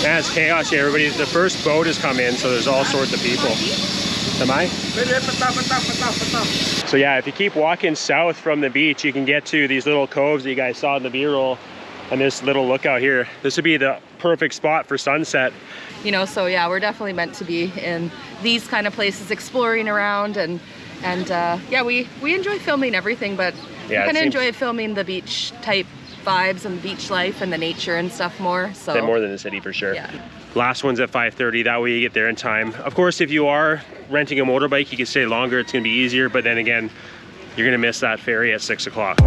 Man, it's chaos here. Everybody, the first boat has come in, so there's all sorts of people. Samae? So yeah, if you keep walking south from the beach, you can get to these little coves that you guys saw in the B-roll, and this little lookout here. This would be the perfect spot for sunset. You know, so yeah, we're definitely meant to be in these kind of places, exploring around, and yeah, we enjoy filming everything, but yeah, we kind of enjoy filming the beach type vibes and the beach life and the nature and stuff more. So more than the city for sure. Yeah. Last one's at 5:30. That way you get there in time. Of course, if you are renting a motorbike, you can stay longer. It's gonna be easier, but then again, you're gonna miss that ferry at 6 o'clock.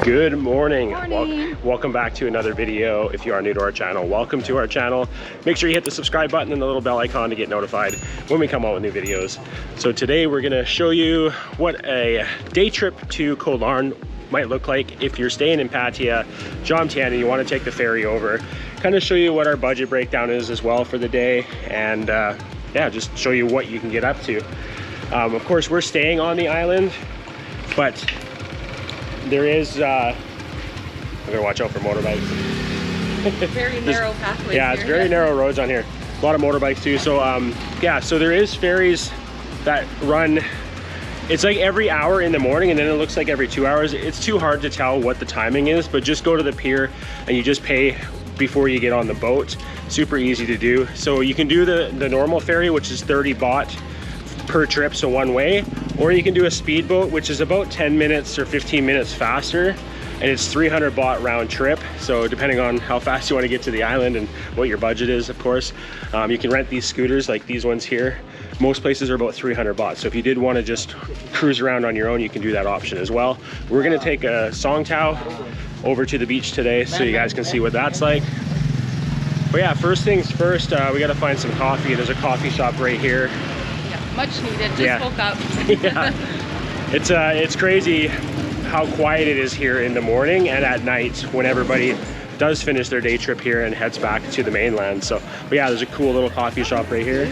Good morning. Welcome back to another video. If you are new to our channel, welcome to our channel. Make sure you hit the subscribe button and the little bell icon to get notified when we come out with new videos. So today we're gonna show you what a day trip to Ko Larn might look like if you're staying in Pattaya, Jomtien, and you want to take the ferry over. Kind of show you what our budget breakdown is as well for the day, and yeah, just show you what you can get up to. Of course, we're staying on the island, but there is, I'm gonna watch out for motorbikes. Very narrow pathways. Yeah, it's very narrow roads on here. A lot of motorbikes too. So yeah, so there is ferries that run, it's like every hour in the morning, and then it looks like every 2 hours. It's too hard to tell what the timing is, but just go to the pier and you just pay before you get on the boat. Super easy to do. So you can do the normal ferry, which is 30 baht per trip, so one way, or you can do a speedboat, which is about 10 minutes or 15 minutes faster, and it's 300 baht round trip. So depending on how fast you want to get to the island and what your budget is, of course, you can rent these scooters like these ones here. Most places are about 300 baht. So if you did want to just cruise around on your own, you can do that option as well. We're going to take a Song Tao over to the beach today so you guys can see what that's like. But yeah, first things first, we got to find some coffee. There's a coffee shop right here. Much needed, just woke up. Yeah, it's crazy how quiet it is here in the morning and at night when everybody does finish their day trip here and heads back to the mainland. So, but yeah, there's a cool little coffee shop right here.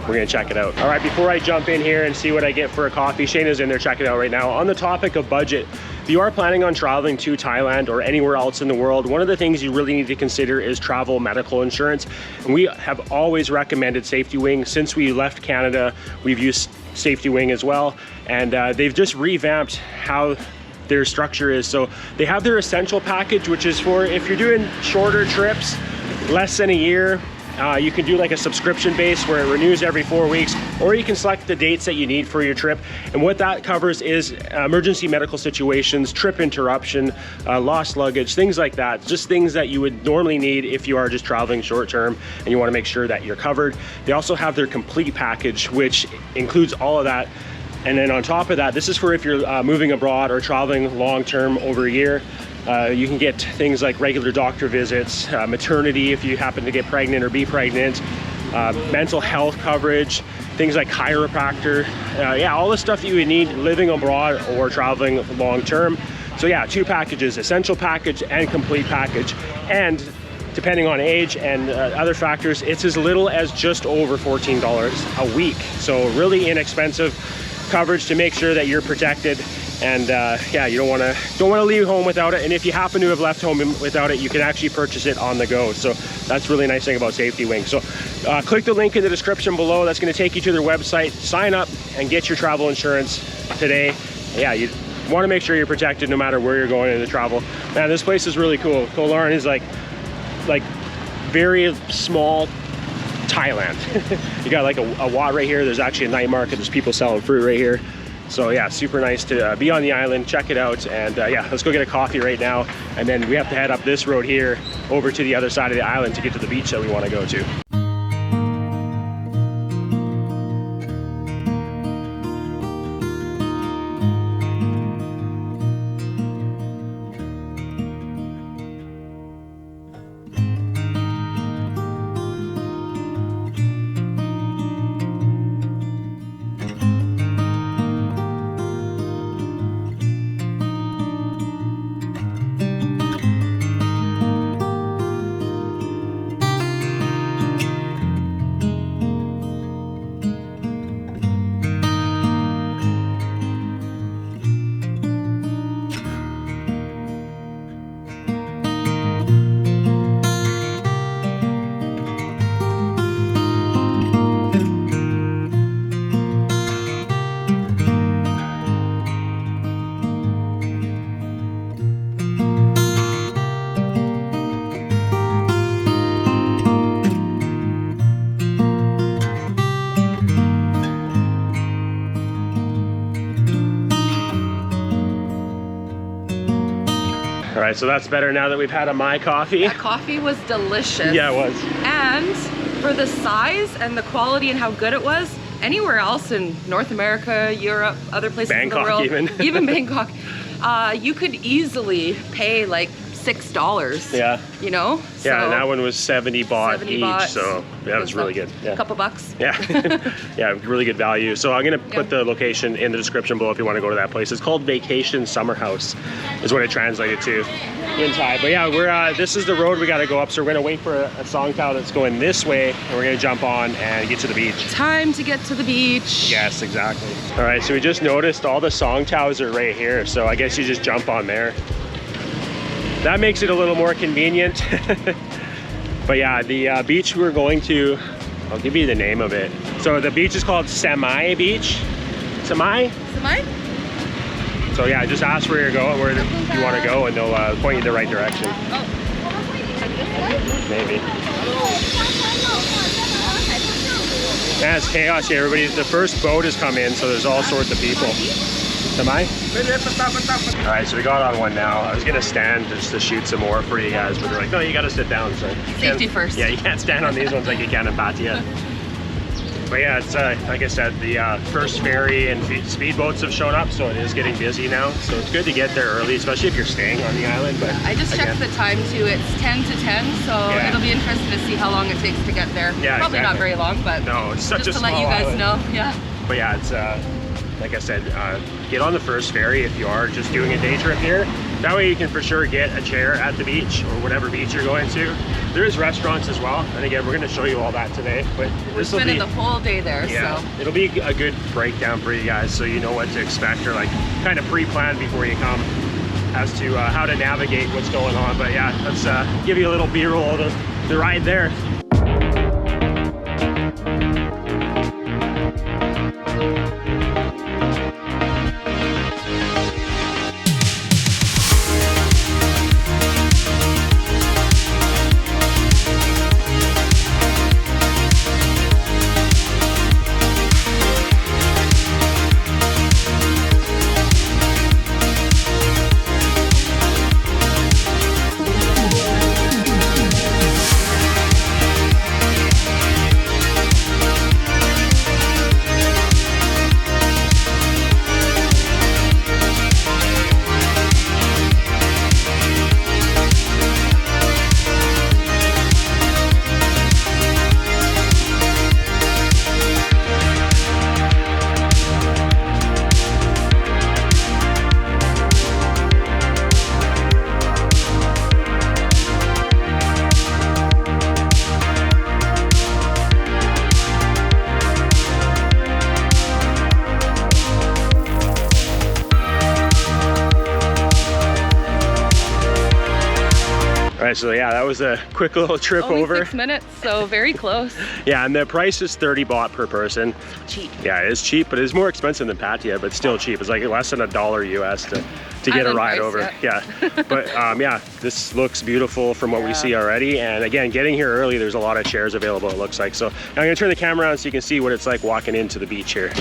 We're gonna check it out. All right, before I jump in here and see what I get for a coffee, Shayna's in there checking it out right now. On the topic of budget, if you are planning on traveling to Thailand or anywhere else in the world, one of the things you really need to consider is travel medical insurance. And we have always recommended SAFETYWING. Since we left Canada, we've used SAFETYWING as well. And they've just revamped how their structure is. So they have their essential package, which is for if you're doing shorter trips, less than a year, you can do like a subscription base where it renews every 4 weeks, or you can select the dates that you need for your trip. And what that covers is emergency medical situations, trip interruption, lost luggage, things like that. Just things that you would normally need if you are just traveling short term and you want to make sure that you're covered. They also have their complete package, which includes all of that. And then on top of that, this is for if you're moving abroad or traveling long term over a year. You can get things like regular doctor visits, maternity if you happen to get pregnant or be pregnant, mental health coverage, things like chiropractor, yeah, all the stuff that you would need living abroad or traveling long term. So yeah, 2 packages, essential package and complete package. And depending on age and other factors, it's as little as just over $14 a week. So really inexpensive coverage to make sure that you're protected. And yeah, you don't want to leave home without it. And if you happen to have left home without it, you can actually purchase it on the go. So that's really nice thing about SAFETYWING. So click the link in the description below. That's going to take you to their website. Sign up and get your travel insurance today. Yeah, you want to make sure you're protected no matter where you're going in the travel. Man, this place is really cool. Ko Larn is like very small Thailand. You got like a Wat right here. There's actually a night market. There's people selling fruit right here. So yeah, super nice to be on the island, check it out, and yeah, let's go get a coffee right now, and then we have to head up this road here over to the other side of the island to get to the beach that we want to go to. All right, so that's better now that we've had a My Coffee. That coffee was delicious. Yeah, it was. And for the size and the quality and how good it was, anywhere else in North America, Europe, other places Bangkok in the world, even Bangkok, you could easily pay like $6. Yeah. You know? Yeah, so, and that one was 70 baht each, baht. so that was really good. Yeah. A couple bucks. Yeah, yeah, really good value. So I'm gonna put the location in the description below if you want to go to that place. It's called Vacation Summer House, is what it translated to in Thai. But yeah, we're this is the road we got to go up. So we're gonna wait for a song tow that's going this way, and we're gonna jump on and get to the beach. Time to get to the beach. Yes, exactly. All right, so we just noticed all the song tows are right here. So I guess you just jump on there. That makes it a little more convenient. But yeah, the beach we're going to, I'll give you the name of it. So the beach is called Samae Beach. Samae? Samae? So yeah, just ask where you're going, where you want to go, and they'll point you in the right direction. Oh. Maybe. Man, it's chaos here. Everybody, the first boat has come in, so there's all sorts of people. Samae? All right, so we got on one now. I was gonna stand just to shoot some more for you guys, but they're like, no, you gotta sit down. So safety first. Yeah, you can't stand on these ones like you can in Pattaya. But yeah, it's like I said, the first ferry and speedboats have shown up, so it is getting busy now. So it's good to get there early, especially if you're staying on the island. But I just checked the time too. It's 10 to 10, so it'll be interesting to see how long it takes to get there. Yeah, probably not very long, but no, it's such just a to small let you guys island. know. Yeah. But yeah, it's like I said, get on the first ferry if you are just doing a day trip here. That way you can for sure get a chair at the beach or whatever beach you're going to. There is restaurants as well, and again, we're going to show you all that today. But we're spending the whole day there, so it'll be a good breakdown for you guys, so you know what to expect, or like kind of pre-plan before you come as to how to navigate what's going on. But yeah, let's give you a little B-roll of the ride there. All right, so yeah, that was a quick little trip only over. 6 minutes, so very close. Yeah, and the price is 30 baht per person. Cheap. Yeah, it is cheap, but it is more expensive than Pattaya, but still cheap. It's like less than $1 US to get a ride over. Yeah, but yeah, this looks beautiful from what we see already. And again, getting here early, there's a lot of chairs available, it looks like. So I'm gonna turn the camera on so you can see what it's like walking into the beach here.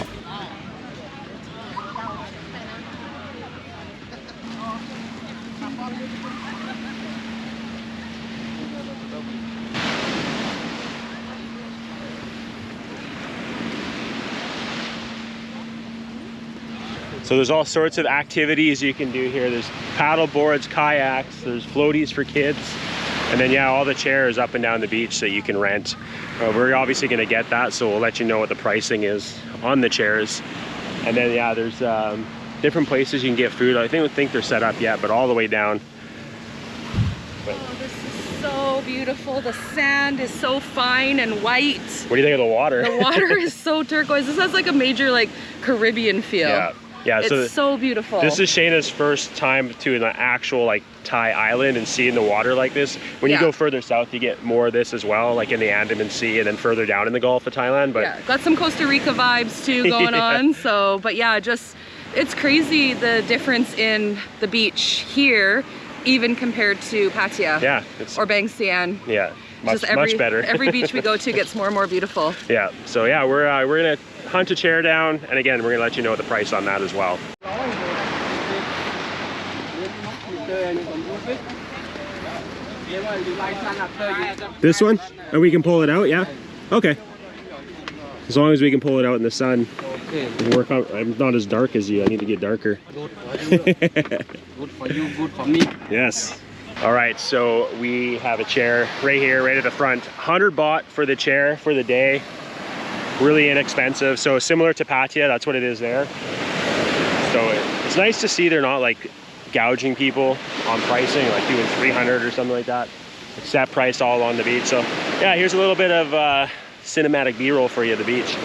So there's all sorts of activities you can do here. There's paddle boards, kayaks, there's floaties for kids. And then yeah, all the chairs up and down the beach that you can rent. We're obviously gonna get that, so we'll let you know what the pricing is on the chairs. And then yeah, there's different places you can get food. I don't think they're set up yet, but all the way down. Oh, this is so beautiful. The sand is so fine and white. What do you think of the water? The water is so turquoise. This has like a major like Caribbean feel. Yeah. Yeah, it's so beautiful. This is Shayna's first time to an actual like Thai island and seeing the water like this. When you go further south, you get more of this as well, like in the Andaman Sea and then further down in the Gulf of Thailand. But yeah, got some Costa Rica vibes too going on. So, but yeah, just it's crazy the difference in the beach here, even compared to Pattaya. Yeah, or Bang Sian. Yeah, much better. Every beach we go to gets more and more beautiful. Yeah, so yeah, we're gonna hunt a chair down, and again, we're gonna let you know the price on that as well. This one? And we can pull it out, yeah? Okay. As long as we can pull it out in the sun. Work on, I'm not as dark as you. I need to get darker. Good for you. Good for you, good for me. Yes. All right, so we have a chair right here, right at the front. 100 baht for the chair for the day. Really inexpensive. So similar to Pattaya, that's what it is there. So it's nice to see they're not like gouging people on pricing, like doing 300 or something like that. It's set price all on the beach. So yeah, here's a little bit of cinematic B-roll for you at the beach.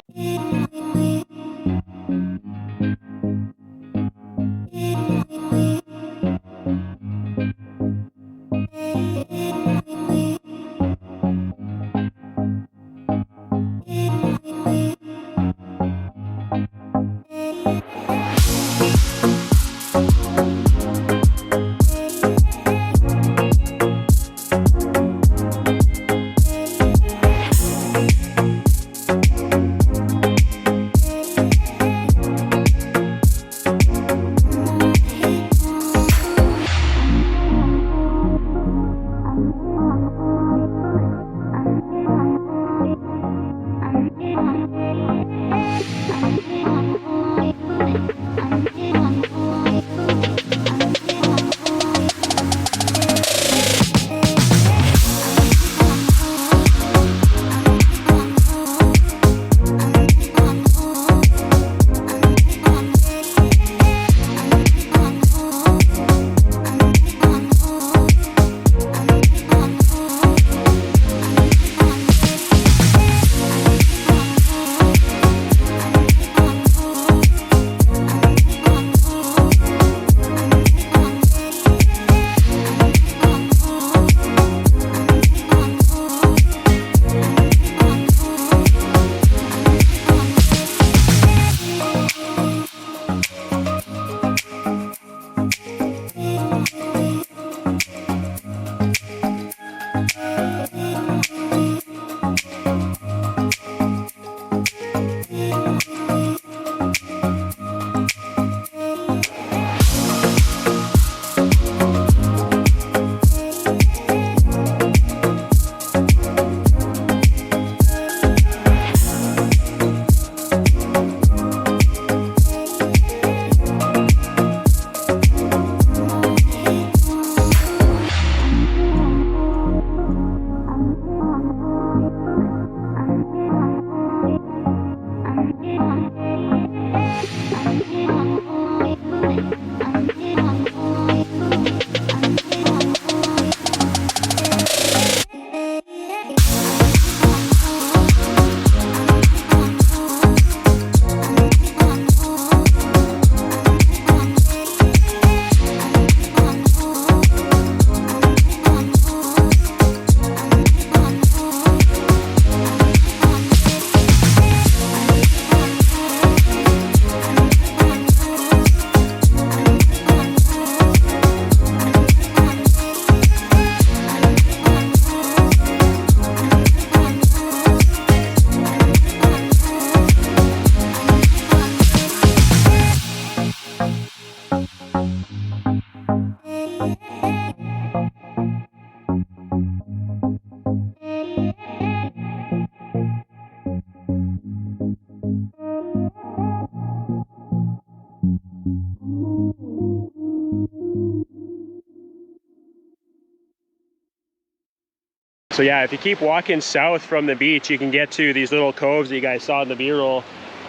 So yeah, if you keep walking south from the beach, you can get to these little coves that you guys saw in the B-roll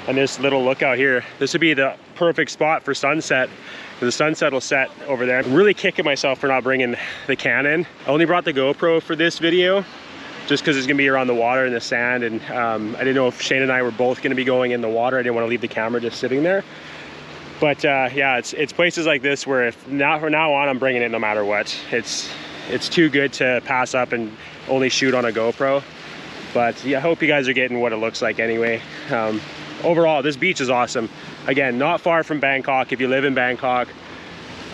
and this little lookout here. This would be the perfect spot for sunset. The sunset will set over there. I'm really kicking myself for not bringing the Canon. I only brought the GoPro for this video just because it's gonna be around the water and the sand, and I didn't know if Shane and I were both gonna be going in the water. I didn't want to leave the camera just sitting there. But yeah, it's places like this where from now on I'm bringing it no matter what. It's too good to pass up and only shoot on a GoPro. But yeah, I hope you guys are getting what it looks like anyway. Overall, this beach is awesome. Again, not far from Bangkok if you live in Bangkok.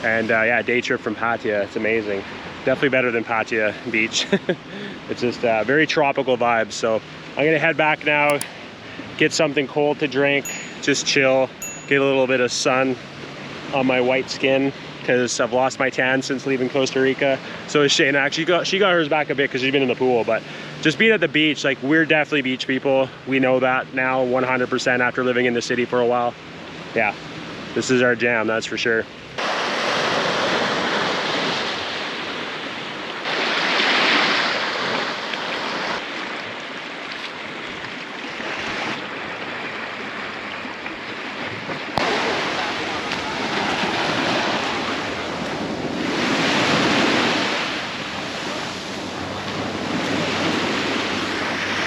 And yeah, day trip from Pattaya, it's amazing. Definitely better than Pattaya Beach. It's just very tropical vibes. So I'm gonna head back now, get something cold to drink, just chill, get a little bit of sun on my white skin, because I've lost my tan since leaving Costa Rica. So is Shayna. Actually, she got hers back a bit because she's been in the pool. But just being at the beach, like, we're definitely beach people. We know that now 100% after living in the city for a while. Yeah, this is our jam, that's for sure.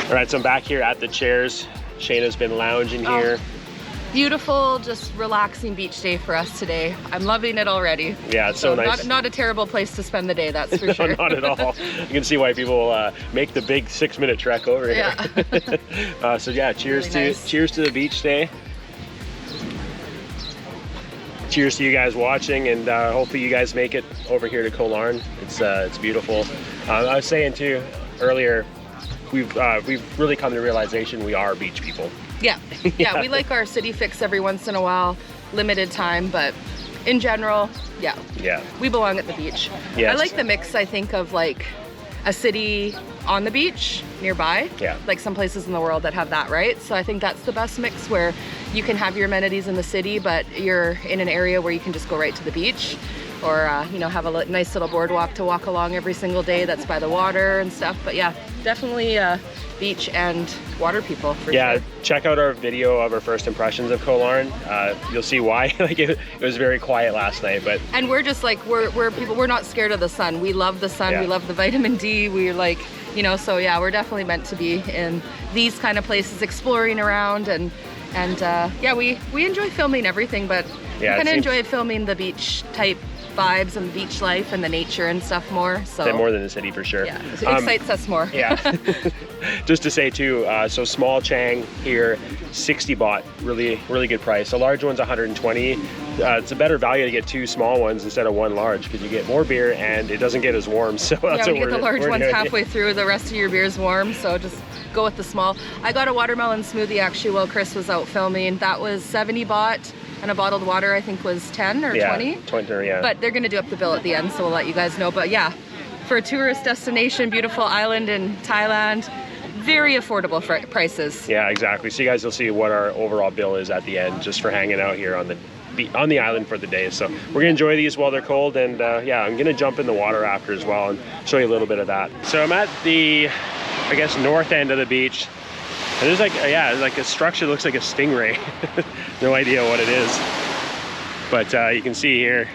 All right, so I'm back here at the chairs. Shayna's been lounging here. Beautiful, just relaxing beach day for us today. I'm loving it already. Yeah, it's so nice. Not a terrible place to spend the day, that's for sure. Not at all. You can see why people make the big 6-minute trek over here. Yeah. So yeah, cheers really to nice. Cheers to the beach day. Cheers to you guys watching, and hopefully you guys make it over here to Ko Larn. It's beautiful. I was saying too earlier, we've really come to the realization we are beach people. Yeah, yeah, we like our city fix every once in a while, limited time, but in general, yeah, we belong at the beach. Yes. I like the mix, I think, of like a city on the beach nearby, like some places in the world that have that, right? So I think that's the best mix, where you can have your amenities in the city, but you're in an area where you can just go right to the beach, or you know, have a nice little boardwalk to walk along every single day that's by the water and stuff. But yeah, definitely beach and water people for sure. Check out our video of our first impressions of Ko Larn. You'll see why. Like it was very quiet last night, but and we're just like we're people. We're not scared of the sun. We love the sun. We love the vitamin D. We like, you know, so yeah, we're definitely meant to be in these kind of places, exploring around, and yeah, we enjoy filming everything, but we kind of enjoy filming the beach type vibes and the beach life and the nature and stuff more. So more than the city for sure. Yeah, it excites us more. Yeah. Just to say too, so small Chang here, 60 baht, really good price. A large one's 120. It's a better value to get 2 small ones instead of 1 large, because you get more beer and it doesn't get as warm. So that's when you get the large ones halfway through, the rest of your beer is warm. So just go with the small. I got a watermelon smoothie actually while Chris was out filming. That was 70 baht. And a bottled water, I think, was 10 or 20. 20, yeah. But they're gonna do up the bill at the end, so we'll let you guys know. But yeah, for a tourist destination, beautiful island in Thailand, very affordable prices. Yeah, exactly. So you guys will see what our overall bill is at the end, just for hanging out here on the island for the day. So we're gonna enjoy these while they're cold, and yeah, I'm gonna jump in the water after as well and show you a little bit of that. So I'm at the, I guess, north end of the beach. And there's like, like a structure that looks like a stingray. No idea what it is. But you can see here.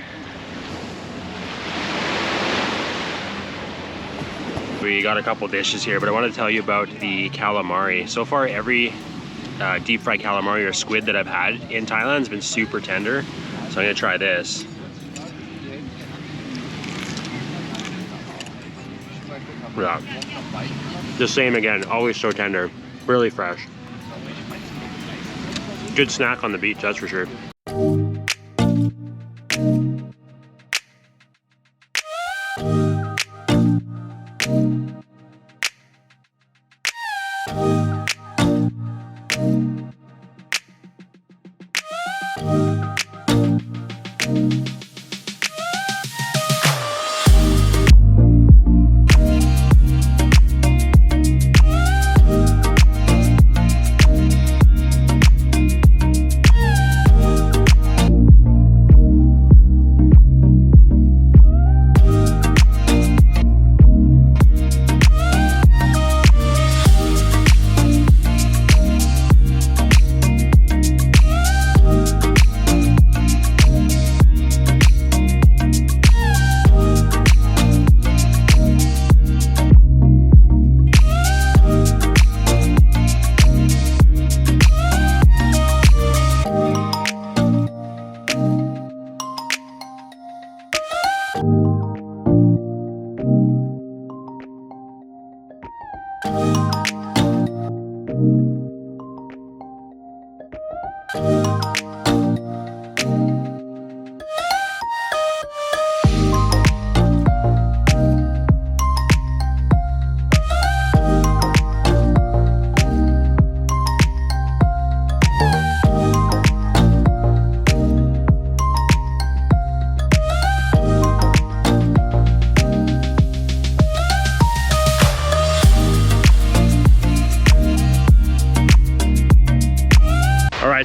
We got a couple dishes here, but I want to tell you about the calamari. So far, every deep fried calamari or squid that I've had in Thailand has been super tender. So I'm gonna try this. Yeah. The same again, always so tender. Really fresh. Good snack on the beach, that's for sure.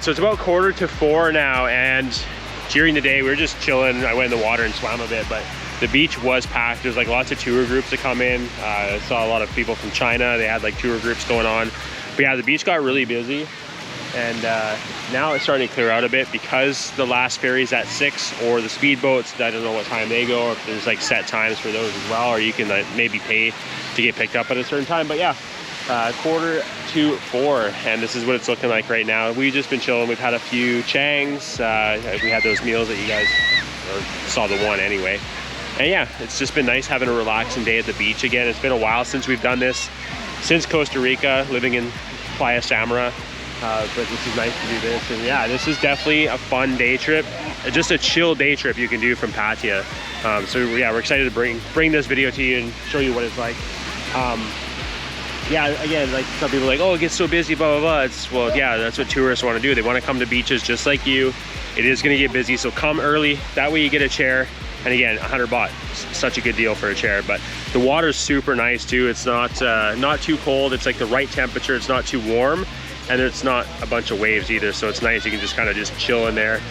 right, so it's about 3:45 now, and during the day we were just chilling. I went in the water and swam a bit, but the beach was packed. There's like lots of tour groups that come in. I saw a lot of people from China. They had like tour groups going on. But yeah, the beach got really busy, and now it's starting to clear out a bit because the last ferry's at 6, or the speedboats, I don't know what time they go, or if there's like set times for those as well, or you can maybe pay to get picked up at a certain time. But yeah, 3:45, and this is what it's looking like right now. We've just been chilling. We've had a few changs. We had those meals that you guys saw, the one anyway. And yeah, it's just been nice having a relaxing day at the beach again. It's been a while since we've done this, since Costa Rica, living in Playa Samara. But this is nice to do this. And yeah, this is definitely a fun day trip. Just a chill day trip you can do from Pattaya. So yeah, we're excited to bring this video to you and show you what it's like. Yeah, again, like some people are like, oh, it gets so busy, blah, blah, blah. Well, yeah, that's what tourists want to do. They want to come to beaches just like you. It is going to get busy, so come early. That way you get a chair. And again, 100 baht, such a good deal for a chair. But the water's super nice too. It's not too cold. It's like the right temperature. It's not too warm, and it's not a bunch of waves either. So it's nice. You can just kind of just chill in there.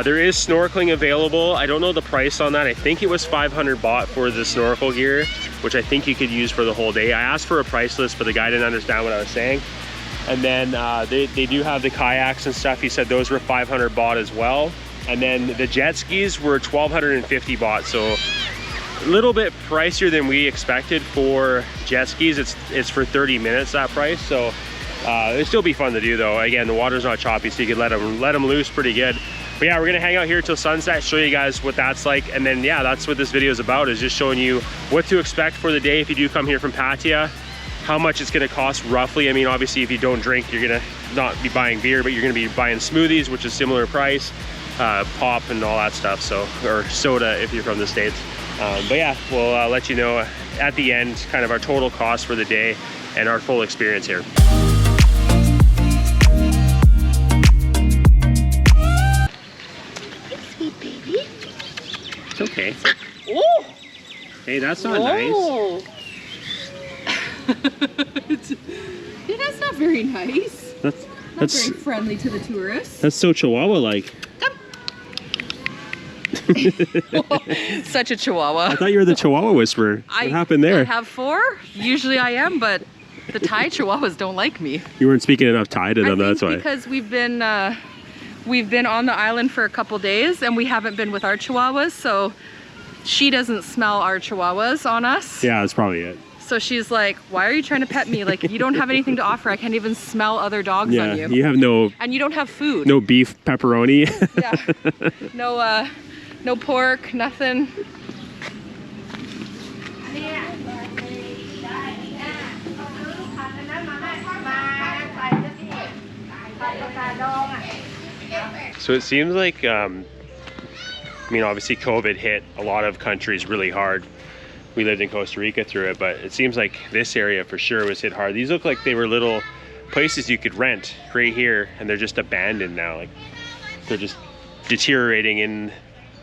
There is snorkeling available. I don't know the price on that. I think it was 500 baht for the snorkel gear, which I think you could use for the whole day. I asked for a price list, but the guy didn't understand what I was saying. And then they do have the kayaks and stuff. He said those were 500 baht as well. And then the jet skis were 1,250 baht, so a little bit pricier than we expected for jet skis. It's for 30 minutes, that price. So it'd still be fun to do though. Again, the water's not choppy, so you can let them loose pretty good. But yeah, we're gonna hang out here till sunset, show you guys what that's like. And then yeah, that's what this video is about, is just showing you what to expect for the day if you do come here from Pattaya, how much it's gonna cost roughly. I mean, obviously if you don't drink, you're gonna not be buying beer, but you're gonna be buying smoothies, which is similar price. Pop and all that stuff, so, or soda if you're from the States. But yeah, we'll let you know at the end kind of our total cost for the day and our full experience here. Sweet baby. It's okay. Oh! Hey, that's not nice. Yeah, that's not very nice. That's very friendly to the tourists. That's so Chihuahua-like. Such a Chihuahua. I thought you were the Chihuahua whisperer. What happened there? I have 4. Usually I am, but the Thai Chihuahuas don't like me. You weren't speaking enough Thai to them, that's why. Because we've been on the island for a couple days and we haven't been with our Chihuahuas, so she doesn't smell our Chihuahuas on us. Yeah, that's probably it. So she's like, why are you trying to pet me? Like, you don't have anything to offer. I can't even smell other dogs on you. You have no... And you don't have food. No beef pepperoni. Yeah. No pork, nothing. So it seems like, I mean, obviously COVID hit a lot of countries really hard. We lived in Costa Rica through it, but it seems like this area for sure was hit hard. These look like they were little places you could rent right here, and they're just abandoned now. Like, they're just deteriorating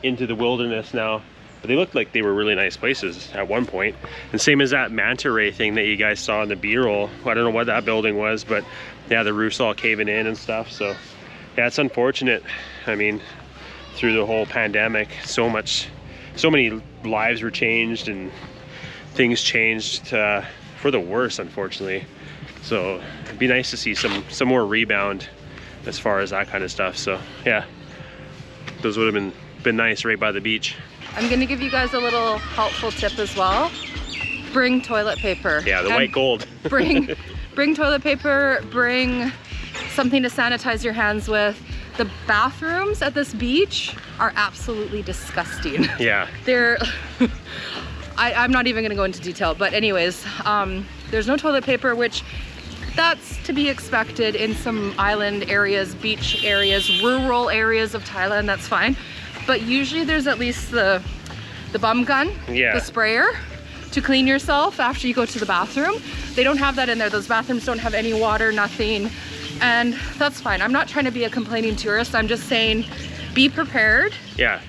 into the wilderness now. But they looked like they were really nice places at one point. And same as that manta ray thing that you guys saw in the B-roll. I don't know what that building was, but yeah, the roof's all caving in and stuff. So yeah, it's unfortunate. I mean, through the whole pandemic, so many lives were changed and things changed for the worse, unfortunately. So it'd be nice to see some more rebound as far as that kind of stuff. So yeah, those would have been nice right by the beach. I'm gonna give you guys a little helpful tip as well. Bring toilet paper. Yeah, the white gold. bring toilet paper, bring something to sanitize your hands with. The bathrooms at this beach are absolutely disgusting. Yeah. They're, I'm not even gonna go into detail, but anyways, there's no toilet paper, which that's to be expected in some island areas, beach areas, rural areas of Thailand, that's fine. But usually there's at least the bum gun, the sprayer, to clean yourself after you go to the bathroom. They don't have that in there. Those bathrooms don't have any water, nothing. And that's fine. I'm not trying to be a complaining tourist. I'm just saying, be prepared. Yeah.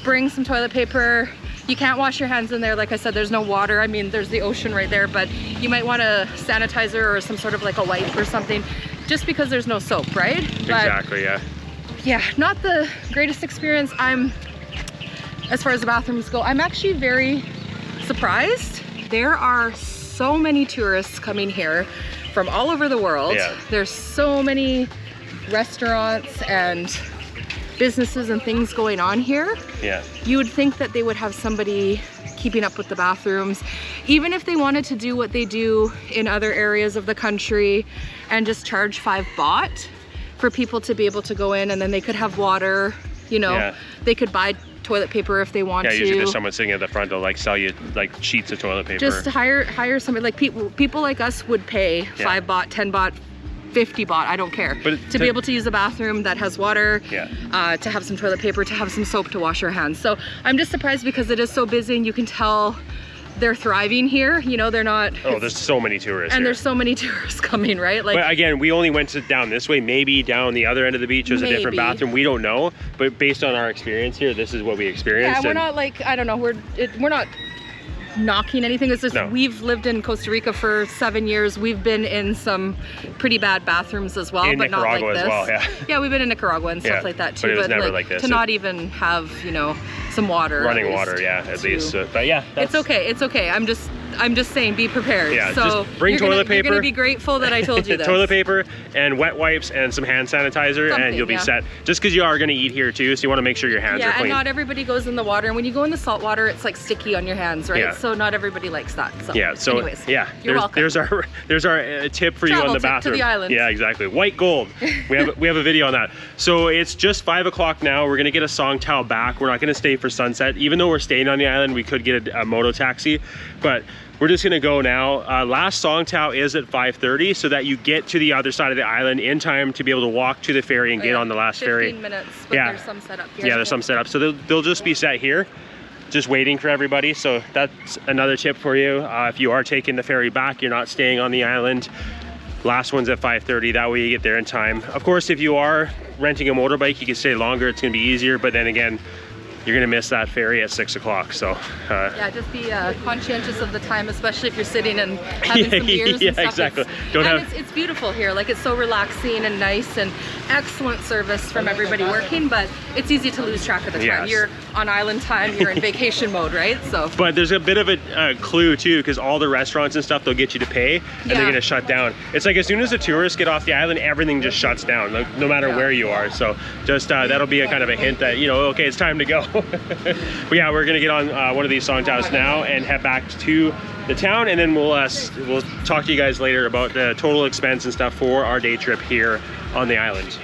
Bring some toilet paper. You can't wash your hands in there. Like I said, there's no water. I mean, there's the ocean right there, but you might want a sanitizer or some sort of like a wipe or something. just because there's no soap, right? Exactly, yeah. Yeah, not the greatest experience. As far as the bathrooms go, I'm actually very surprised. There are so many tourists coming here from all over the world. Yeah. There's so many restaurants and businesses and things going on here. Yeah. You would think that they would have somebody keeping up with the bathrooms, even if they wanted to do what they do in other areas of the country and just charge 5 baht for people to be able to go in, and then they could have water, you know. Yeah. They could buy toilet paper if they want to. Yeah, usually there's someone sitting at the front to like sell you like sheets of toilet paper. Just hire somebody, like people like us would pay 5 baht, 10 baht, 50 baht, I don't care, but to be able to use a bathroom that has water, to have some toilet paper, to have some soap to wash your hands. So I'm just surprised because it is so busy, and you can tell they're thriving here. You know, they're not. Oh, there's so many tourists. And here. There's so many tourists coming, right? Like, but again, we only went down this way. Maybe down the other end of the beach was a different bathroom. We don't know. But based on our experience here, this is what we experienced. Yeah, we're not like, I don't know, we're not knocking anything. It's just we've lived in Costa Rica for 7 years. We've been in some pretty bad bathrooms as well, but Nicaragua not like this. as well, yeah. Yeah, we've been in Nicaragua and stuff like that too. But it was never like this. To not even have, you know, some water. Running water, yeah, at least. But yeah, it's okay. It's okay. I'm just saying, be prepared. Yeah, so just bring toilet paper. You're gonna be grateful that I told you this. Toilet paper and wet wipes and some hand sanitizer, and you'll be set. Just because you are going to eat here too, so you want to make sure your hands are clean. Yeah, and not everybody goes in the water, and when you go in the salt water, it's like sticky on your hands, right? Yeah. So not everybody likes that. So yeah. So anyways, yeah, you're welcome. There's our tip for you on the bathroom. To the island. Yeah, exactly. White gold. We have a video on that. So it's just 5 o'clock now. We're gonna get a song towel back. We're not gonna stay for sunset, even though we're staying on the island. We could get a moto taxi, but we're just gonna go now. Last song towel is at 5:30, so that you get to the other side of the island in time to be able to walk to the ferry and get on the last 15 ferry. minutes, but there's some set up here. Yeah, there's some set up. So they'll just be set here, just waiting for everybody. So that's another tip for you. If you are taking the ferry back, you're not staying on the island. Last one's at 5:30, that way you get there in time. Of course, if you are renting a motorbike, you can stay longer, it's gonna be easier, but then again, you're gonna miss that ferry at 6 o'clock. So yeah, just be conscientious of the time, especially if you're sitting and having some beers and stuff. Exactly. It's beautiful here. Like, it's so relaxing and nice, and excellent service from everybody working, but it's easy to lose track of the time. Yes. You're on island time, you're in vacation mode, right? So but there's a bit of a clue too, because all the restaurants and stuff, they'll get you to pay, and they're gonna shut down. It's like as soon as the tourists get off the island, everything just shuts down, like, no matter where you are. So just that'll be a kind of a hint that, you know, okay, it's time to go. But yeah, we're gonna get on one of these song towels now and head back to the town, and then we'll talk to you guys later about the total expense and stuff for our day trip here on the island.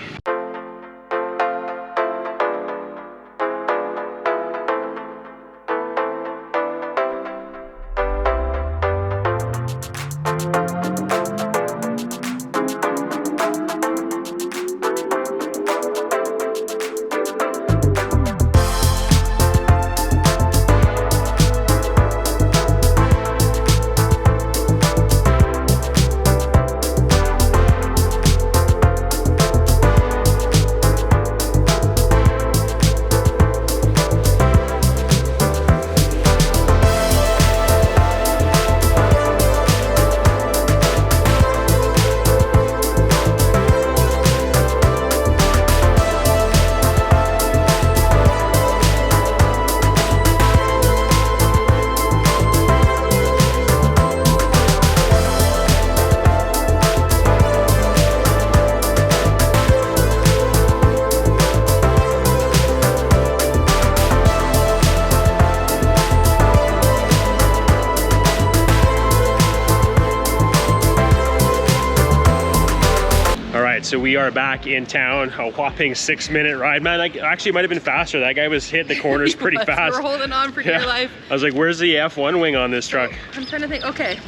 So we are back in town, a whopping 6-minute ride. Man, actually it might have been faster. That guy was hitting the corners pretty fast. We're holding on for dear life. I was like, where's the F1 wing on this truck? I'm trying to think. Okay,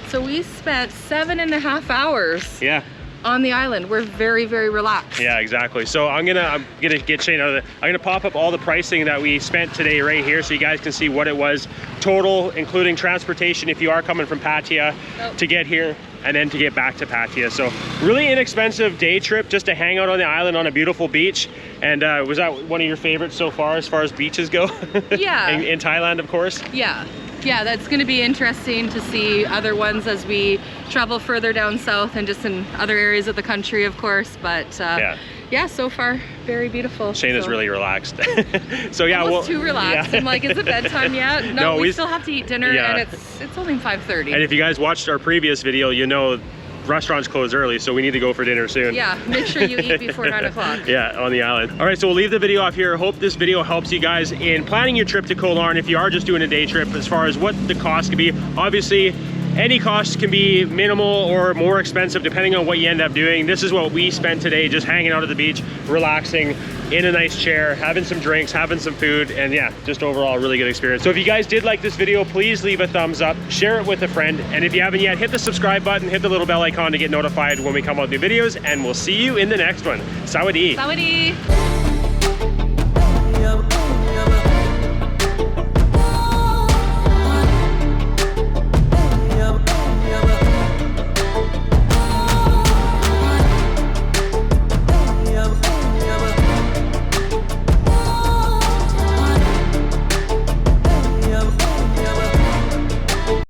so we spent 7.5 hours on the island. We're very, very relaxed. Yeah, exactly. So I'm gonna get Shane out of I'm gonna pop up all the pricing that we spent today right here, so you guys can see what it was total, including transportation if you are coming from Pattaya to get here, and then to get back to Pattaya. So really inexpensive day trip just to hang out on the island on a beautiful beach. And was that one of your favorites so far as beaches go? Yeah. in Thailand, of course? Yeah. yeah, that's going to be interesting to see other ones as we travel further down south and just in other areas of the country, of course. But yeah, so far very beautiful. Shayna's really relaxed. So yeah, almost too relaxed. I'm like, is it bedtime yet? No, we still have to eat dinner, and it's only 5:30. And if you guys watched our previous video, you know restaurants close early, so we need to go for dinner soon. Yeah, make sure you eat before 9 o'clock. Yeah, on the island. All right, so we'll leave the video off here. Hope this video helps you guys in planning your trip to Ko Larn if you are just doing a day trip, as far as what the cost could be. Obviously, any costs can be minimal or more expensive depending on what you end up doing. This is what we spent today, just hanging out at the beach, relaxing in a nice chair, having some drinks, having some food, and yeah, just overall a really good experience. So if you guys did like this video, please leave a thumbs up, share it with a friend, and if you haven't yet, hit the subscribe button, hit the little bell icon to get notified when we come out with new videos, and we'll see you in the next one. Sawadee. Sawadee.